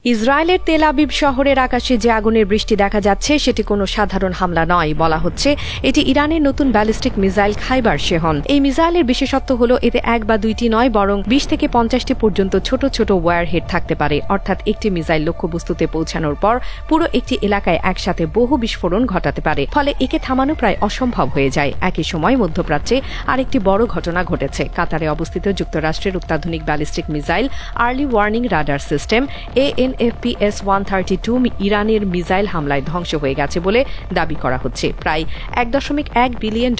ইসরায়েলের Tel Aviv শহরের আকাশে যে আগুনের বৃষ্টি দেখা যাচ্ছে সেটি কোনো সাধারণ হামলা নয়। বলা হচ্ছে এটি ইরানের নতুন ব্যালিস্টিক মিসাইল খাইবার শেহন। এই মিসাইলের বিশেষত্ব হলো এতে এক বা দুইটি নয় বরং ২০ থেকে ৫০টি পর্যন্ত ছোট ছোট ওয়্যার হেড থাকতে পারে, অর্থাৎ একটি মিসাইল লক্ষ্যবস্তুতে পৌঁছানোর পর পুরো একটি এলাকায় একসাথে বহু বিস্ফোরণ ঘটাতে পারে, ফলে একে থামানো প্রায় অসম্ভব হয়ে যায়। একই সময় মধ্যপ্রাচ্যে আরেকটি বড় ঘটনা ঘটেছে। কাতারে অবস্থিত যুক্তরাষ্ট্রের অত্যাধুনিক ballistic missile early warning radar system ANFPS-132 ইরানের মিসাইল হামলায় ধ্বংস হয়ে গেছে বলে দাবি করা হচ্ছে। প্রায় $১.১ বিলিয়ন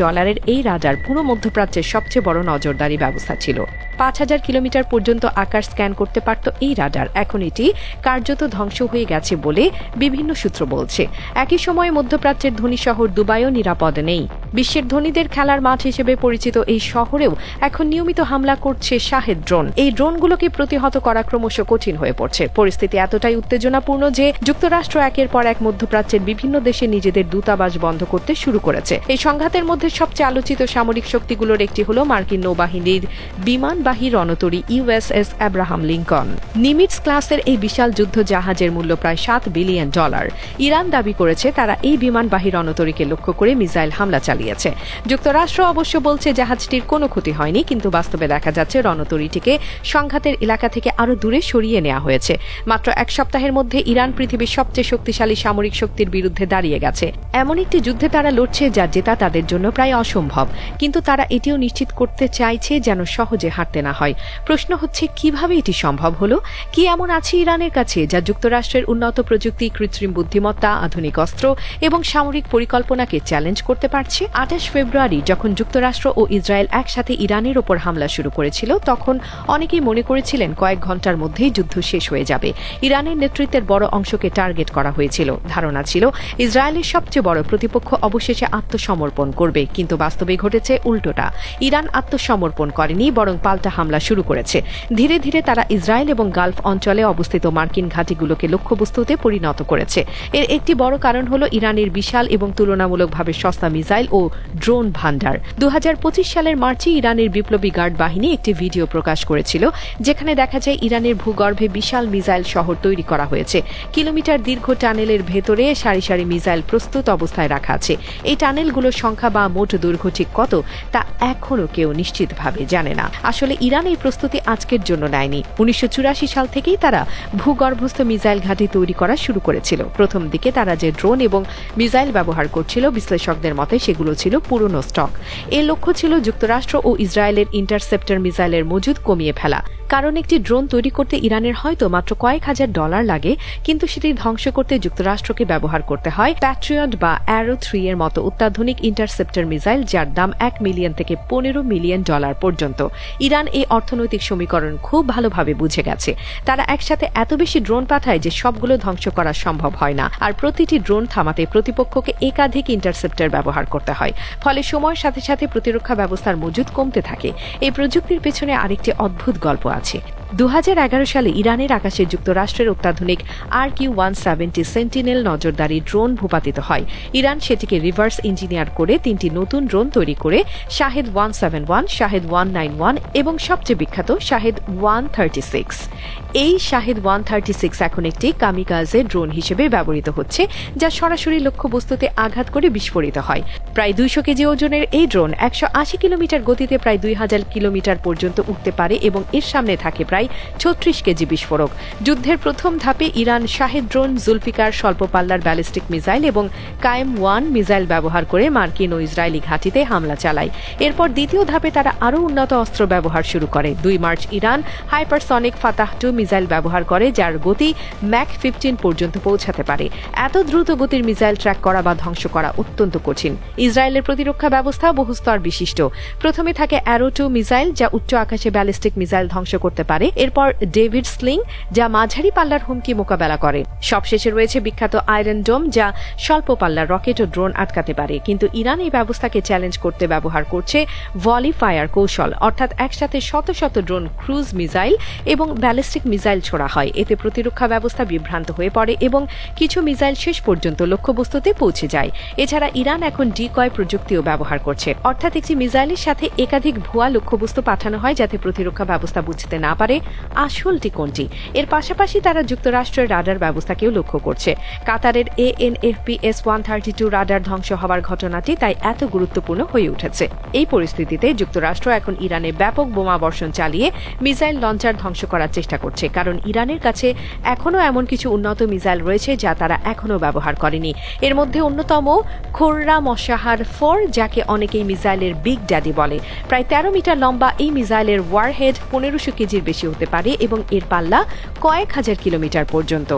এই রাডার পুরো মধ্যপ্রাচ্যের সবচেয়ে বড় নজরদারি ব্যবস্থা ছিল। ৫,০০০ কিলোমিটার পর্যন্ত আকাশ স্ক্যান করতে পারত এই রাডার। এখন এটি কার্যত ধ্বংস হয়ে গেছে বলে বিভিন্ন সূত্র বলছে। একই সময়ে মধ্যপ্রাচ্যের ধনী শহর দুবাইও নিরাপদ নেই। বিশ্বের ধনীদের খেলার মাঠ হিসেবে পরিচিত এই শহরেও এখন নিয়মিত হামলা করছে শাহেদ ড্রোন। এই ড্রোনগুলোকে প্রতিহত করা ক্রমশ কঠিন হয়ে পড়ছে। পরিস্থিতি এতটাই উত্তেজনাপূর্ণ যে যুক্তরাষ্ট্র একের পর এক মধ্যপ্রাচ্যের বিভিন্ন দেশে নিজেদের দূতাবাস বন্ধ করতে শুরু করেছে। এই সংঘাতের মধ্যে সবচেয়ে আলোচিত সামরিক শক্তিগুলোর একটি হল মার্কিন নৌবাহিনীর বিমানবাহী রণতরী USS আব্রাহাম লিঙ্কন। নিমিটস ক্লাসের এই বিশাল যুদ্ধ জাহাজের মূল্য প্রায় $7 বিলিয়ন। ইরান দাবি করেছে তারা এই বিমানবাহী রণতরীকে লক্ষ্য করে মিসাইল হামলা চালিয়েছে। যুক্তরাষ্ট্র অবশ্য বলছে জাহাজটির কোনো ক্ষতি হয়নি, কিন্তু বাস্তবে দেখা যাচ্ছে রণতরীটিকে সংঘাতের এলাকা থেকে আরও দূরে সরিয়ে নেওয়া হয়েছে। মাত্র এক সপ্তাহের মধ্যে ইরান পৃথিবীর সবচেয়ে শক্তিশালী সামরিক শক্তির বিরুদ্ধে দাঁড়িয়ে গেছে। এমন একটি যুদ্ধে তারা লড়ছে যা জেতা তাদের জন্য প্রায় অসম্ভব, কিন্তু তারা এটিও নিশ্চিত করতে চাইছে যেন সহজে হারতে না হয়। প্রশ্ন হচ্ছে কিভাবে এটি সম্ভব হলো? কি এমন আছে ইরানের কাছে যা যুক্তরাষ্ট্রের উন্নত প্রযুক্তি, কৃত্রিম বুদ্ধিমত্তা, আধুনিক অস্ত্র এবং সামরিক পরিকল্পনাকে চ্যালেঞ্জ করতে পারছে? ২৮ ফেব্রুয়ারি যখন যুক্তরাষ্ট্র ও ইসরায়েল একসাথে ইরানের ওপর হামলা শুরু করেছিল, তখন অনেকেই মনে করেছিলেন কয়েক ঘন্টার মধ্যেই যুদ্ধ শেষ হয়ে যাবে। ইরানের নেতৃত্বের বড় অংশকে টার্গেট করা হয়েছিল। ধারণা ছিল ইসরায়েলের সবচেয়ে বড় প্রতিপক্ষ অবশেষে আত্মসমর্পণ করবে, কিন্তু বাস্তবে ঘটেছে উল্টোটা। ইরান আত্মসমর্পণ করেনি, বরং পাল্টা হামলা শুরু করেছে। ধীরে ধীরে তারা ইসরায়েল এবং গালফ অঞ্চলে অবস্থিত মার্কিন ঘাঁটিগুলোকে লক্ষ্যবস্তুতে পরিণত করেছে। এর একটি বড় কারণ হল ইরানের বিশাল এবং তুলনামূলকভাবে সস্তা মিসাইল ও ড্রোন ভান্ডার। ২০২৫ সালের মার্চে ইরানের বিপ্লবী গার্ড বাহিনী একটি ভিডিও প্রকাশ করেছিল, যেখানে দেখা যায় ইরানের ভূগর্ভে বিশাল মিসাইল শহর তৈরি করা হয়েছে। কিলোমিটার দীর্ঘ টানেলের ভেতরে সারি সারি মিসাইল প্রস্তুত অবস্থায় রাখা আছে। এই টানেলগুলোর সংখ্যা বা মোট দৈর্ঘ্য ঠিক কত তা এখনও কেউ নিশ্চিতভাবে জানে না। আসলে ইরান এই প্রস্তুতি আজকের জন্য নেয়নি। ১৯৮৪ সাল থেকেই তারা ভূগর্ভস্থ মিসাইল ঘাঁটি তৈরি করা শুরু করেছিল। প্রথম দিকে তারা যে ড্রোন এবং মিসাইল ব্যবহার করছিল, বিশ্লেষকদের মতে সেগুলো ছিল পুরনো স্টক। এর লক্ষ্য ছিল যুক্তরাষ্ট্র ও ইসরায়েলের ইন্টারসেপ্টর মিসাইলের মজুদ কমিয়ে ফেলা। কারণ একটি ড্রোন তৈরি করতে ইরানের হয়তো মাত্র কয়েক হাজার ডলার লাগে, কিন্তু সেটি ধ্বংস করতে যুক্তরাষ্ট্রকে ব্যবহার করতে হয় প্যাট্রিয়ট বা অ্যারো 3 এর মতো অত্যাধুনিক ইন্টারসেপ্টর মিসাইল, যার দাম $1 মিলিয়ন থেকে $15 মিলিয়ন পর্যন্ত। ইরান এই অর্থনৈতিক সমীকরণ খুব ভালোভাবে বুঝে গেছে। তারা একসাথে এত বেশি ড্রোন পাঠায় যে সবগুলো ধ্বংস করা সম্ভব হয় না, আর প্রতিটি ড্রোন থামাতে প্রতিপক্ষকে একাধিক ইন্টারসেপ্টর ব্যবহার করতে হয়। ফলে সময়ের সাথে সাথে প্রতিরক্ষা ব্যবস্থার মজুদ কমতে থাকে। এই প্রযুক্তির পেছনে আরেকটি অদ্ভুত গল্প আছে। ২০১১ সালে ইরানের আকাশে যুক্তরাষ্ট্রের অত্যাধুনিক RQ-170 সেন্টিনেল নজরদারি ড্রোন ভূপাতিত হয়। ইরান সেটিকে রিভার্স ইঞ্জিনিয়ার করে ৩টি নতুন ড্রোন তৈরি করে শাহেদ 171, শাহেদ 191 এবং সবচেয়ে বিখ্যাত শাহেদ 136। এই শাহেদ 136 এখন একটি কামিকাজে ড্রোন হিসেবে ব্যবহৃত হচ্ছে, যা সরাসরি লক্ষ্যবস্তুতে আঘাত করে বিস্ফোরিত হয়। প্রায় ২০০ কেজি ওজনের এই ড্রোন ১৮০ কিলোমিটার গতিতে প্রায় ২০০০ কিলোমিটার পর্যন্ত উঠতে পারে এবং এর সামনে থাকে প্রায় ৩৬ কেজি বিস্ফোরক। যুদ্ধের প্রথম ধাপে ইরান শাহেদ ড্রোন, জুলফিকার স্বল্প পাল্লার ব্যালিস্টিক মিসাইল এবং কায়েম-1 মিসাইল ব্যবহার করে মার্কিন ও ইসরায়েলি ঘাঁটিতে হামলা চালায়। এরপর দ্বিতীয় ধাপে তারা আরও উন্নত অস্ত্র ব্যবহার শুরু করে। ২ মার্চ ইরান হাইপারসনিক ফাতাহ-2 মিসাইল ব্যবহার করে, যার গতি ম্যাক 15 পর্যন্ত পৌঁছাতে পারে। এত দ্রুত গতির মিসাইল ট্র্যাক করা বা ধ্বংস করা অত্যন্ত কঠিন। ইসরায়েলের প্রতিরক্ষা ব্যবস্থা বহুস্তর বিশিষ্ট। প্রথমে থাকে অ্যারো 2 মিসাইল, যা উচ্চ আকাশে ব্যালিস্টিক মিসাইল ধ্বংস করতে পারে। এরপর ডেভিড স্লিং, যা মাঝারি পাল্লার হুমকি মোকাবেলা করে। সবশেষে রয়েছে বিখ্যাত আয়রন ডোম, যা স্বল্প পাল্লার রকেট ও ড্রোন আটকাতে পারে। কিন্তু ইরান এই ব্যবস্থাকে চ্যালেঞ্জ করতে ব্যবহার করছে ভলি ফায়ার কৌশল, অর্থাৎ একসাথে শত শত ড্রোন, ক্রুজ মিসাইল এবং ব্যালিস্টিক মিসাইল ছোড়া হয়। এতে প্রতিরক্ষা ব্যবস্থা বিভ্রান্ত হয়ে পড়ে এবং কিছু মিসাইল শেষ পর্যন্ত লক্ষ্যবস্তুতে পৌঁছে যায়। এছাড়া ইরান এখন ডিকয় প্রযুক্তিও ব্যবহার করছে, অর্থাৎ একটি মিসাইলের সাথে একাধিক ভুয়া লক্ষ্যবস্তু পাঠানো হয় যাতে প্রতিরক্ষা ব্যবস্থা বুঝতে না পারে আসলটি কোনটি। এর পাশাপাশি তারা যুক্তরাষ্ট্রের রাডার ব্যবস্থাকেও লক্ষ্য করছে। কাতারের ANFPS-132 রাডার ধ্বংস হওয়ার ঘটনাটি তাই এত গুরুত্বপূর্ণ হয়ে উঠেছে। এই পরিস্থিতিতে যুক্তরাষ্ট্র এখন ইরানে ব্যাপক বোমা বর্ষণ চালিয়ে মিসাইল লঞ্চার ধ্বংস করার চেষ্টা করছে, কারণ ইরানের কাছে এখনও এমন কিছু উন্নত মিসাইল রয়েছে যা তারা এখনও ব্যবহার করেনি। এর মধ্যে অন্যতম খোররাম মশাহার 4, যাকে অনেকেই মিসাইলের বিগ ড্যাডি বলে। প্রায় 13 মিটার লম্বা এই মিসাইলের ওয়ারহেড 1500 কেজির বেশি হতে পারে এবং এর পাল্লা কয়েক হাজার কিলোমিটার পর্যন্ত।